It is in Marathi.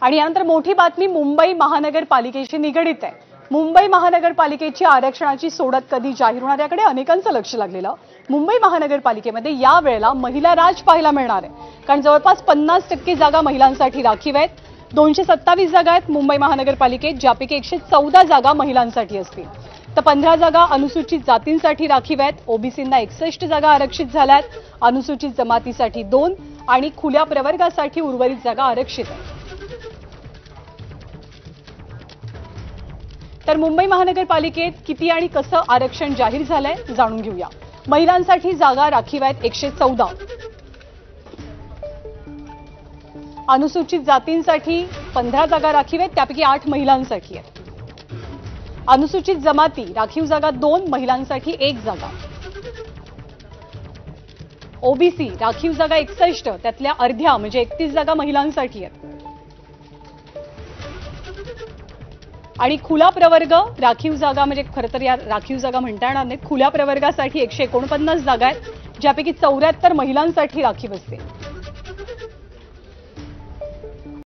आणि यानंतर मोठी बातमी मुंबई महानगरपालिकेशी निगडित आहे। मुंबई महानगरपालिकेची आरक्षणाची सोडत कधी जाहीर होणार याकडे अनेकांचं लक्ष लागलेलं। मुंबई महानगरपालिकेमध्ये या वेळेला महिला राज पाहायला मिळणार आहे, कारण जवळपास 50% जागा महिलांसाठी राखीव आहेत। 227 जागा आहेत मुंबई महानगरपालिकेत, ज्यापैकी 114 जागा महिलांसाठी असतील, तर 15 जागा अनुसूचित जातींसाठी राखीव आहेत। ओबीसींना 61 जागा आरक्षित झाल्यात, अनुसूचित जमातीसाठी 2 आणि खुल्या प्रवर्गासाठी उर्वरित जागा आरक्षित आहेत। तर मुंबई महानगरपालिकेत किती आणि कसं आरक्षण जाहीर झालंय जाणून घेऊया। महिलांसाठी जागा राखीव आहेत 114, अनुसूचित जातींसाठी 15 जागा राखीव आहेत, त्यापैकी 8 महिलांसाठी आहेत। अनुसूचित जमाती राखीव जागा 2, महिलांसाठी 1 जागा। ओबीसी राखीव जागा 61, त्यातल्या अर्ध्या म्हणजे 31 जागा महिलांसाठी आहेत। आणि खुला प्रवर्ग राखीव जागा म्हणजे खरं तर या राखीव जागा म्हणता येणार नाहीत, खुल्या प्रवर्गासाठी 149 जागा आहेत, ज्यापैकी 74 महिलांसाठी राखीव असतील।